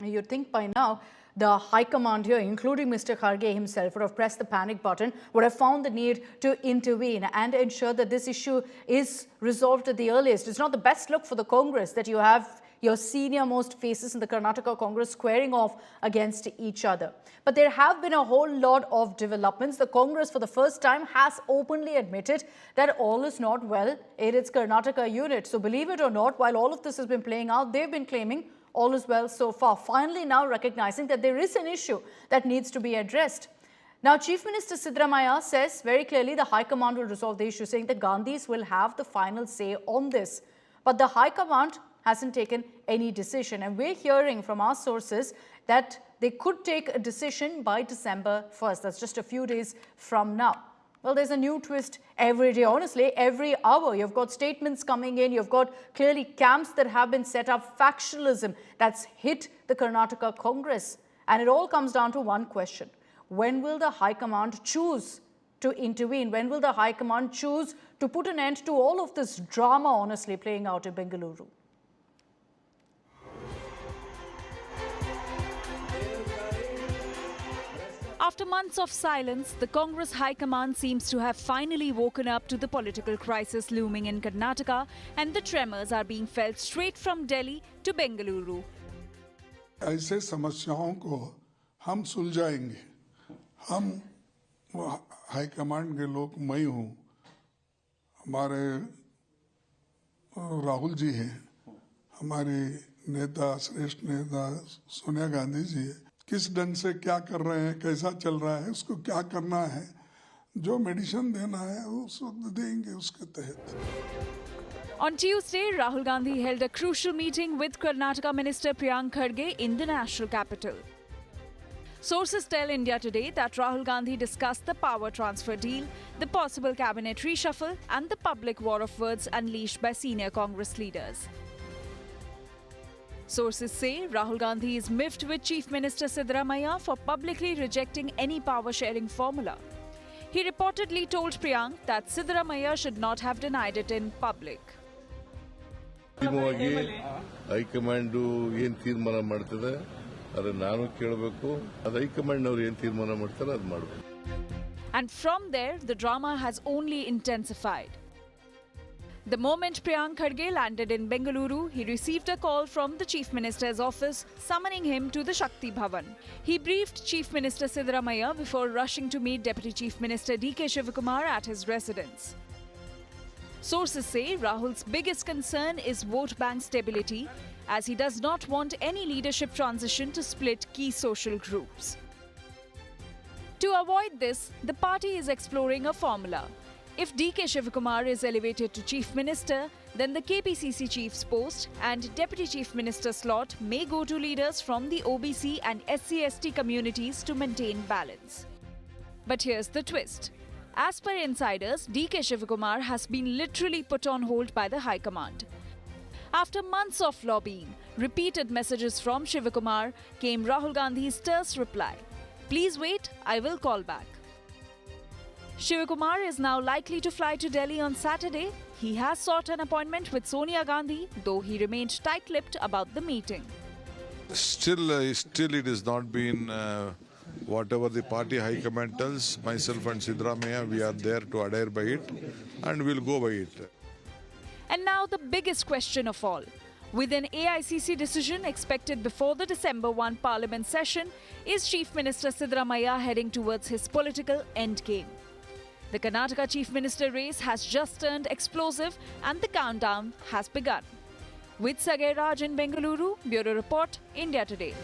You'd think by now the High Command here, including Mr. Kharge himself, would have pressed the panic button, would have found the need to intervene and ensure that this issue is resolved at the earliest. It's not the best look for the Congress that you have your senior-most faces in the Karnataka Congress squaring off against each other. But there have been a whole lot of developments. The Congress, for the first time, has openly admitted that all is not well in its Karnataka unit. So believe it or not, while all of this has been playing out, they've been claiming all is well so far, finally now recognizing that there is an issue that needs to be addressed. Now, Chief Minister Siddaramaiah says very clearly the High Command will resolve the issue, saying the Gandhis will have the final say on this. But the High Command hasn't taken any decision. And we're hearing from our sources that they could take a decision by December 1st. That's just a few days from now. Well, there's a new twist every day. Honestly, every hour you've got statements coming in. You've got clearly camps that have been set up, factionalism that's hit the Karnataka Congress. And it all comes down to one question. When will the High Command choose to intervene? When will the High Command choose to put an end to all of this drama, honestly, playing out in Bengaluru? After months of silence, the Congress High Command seems to have finally woken up to the political crisis looming in Karnataka, and the tremors are being felt straight from Delhi to Bengaluru. ऐसे समस्याओं को हम सुलझाएंगे। हम high command के लोग मैं हूँ, हमारे राहुल जी हैं, हमारे नेता श्रेष्ठ नेता सोनिया गांधी जी है। किस ढंग से क्या कर रहे हैं, कैसा चल रहा है, उसको क्या करना है, जो मेडिसिन देना है उसको देंगे उसके तहत। On Tuesday, Rahul Gandhi held a crucial meeting with Karnataka Minister Priyank Kharge in the national capital. Sources tell India Today that Rahul Gandhi discussed the power transfer deal, the possible cabinet reshuffle, and the public war of words unleashed by senior Congress leaders. Sources say Rahul Gandhi is miffed with Chief Minister Siddaramaiah for publicly rejecting any power-sharing formula. He reportedly told Priyank that Siddaramaiah should not have denied it in public. High command ಏನು ತೀರ್ಮಾನ ಮಾಡ್ತದೆ ಅದನ್ನ ನಾನು ಕೇಳಬೇಕು ಅದು high command ಅವರು ಏನು ತೀರ್ಮಾನ ಮಾಡ್ತಾರೆ ಅದು ಮಾಡಬೇಕು. And from there the drama has only intensified. The moment Priyank Kharge landed in Bengaluru, he received a call from the Chief Minister's office summoning him to the Shakti Bhavan. He briefed Chief Minister Siddaramaiah before rushing to meet Deputy Chief Minister D.K. Shivakumar at his residence. Sources say Rahul's biggest concern is vote bank stability, as he does not want any leadership transition to split key social groups. To avoid this, the party is exploring a formula. If D.K. Shivakumar is elevated to Chief Minister, then the KPCC Chief's post and Deputy Chief Minister slot may go to leaders from the OBC and SC/ST communities to maintain balance. But here's the twist. As per insiders, D.K. Shivakumar has been literally put on hold by the High Command. After months of lobbying, repeated messages from Shivakumar, came Rahul Gandhi's terse reply. Please wait, I will call back. Shivakumar is now likely to fly to Delhi on Saturday. He has sought an appointment with Sonia Gandhi, though he remained tight-lipped about the meeting. Still it has not been whatever the party high command tells. Myself and Siddaramaiah, we are there to adhere by it and we'll go by it. And now the biggest question of all. With an AICC decision expected before the December 1 Parliament session, is Chief Minister Siddaramaiah heading towards his political endgame? The Karnataka Chief Minister race has just turned explosive and the countdown has begun. With Sagay Raj in Bengaluru, Bureau Report, India Today.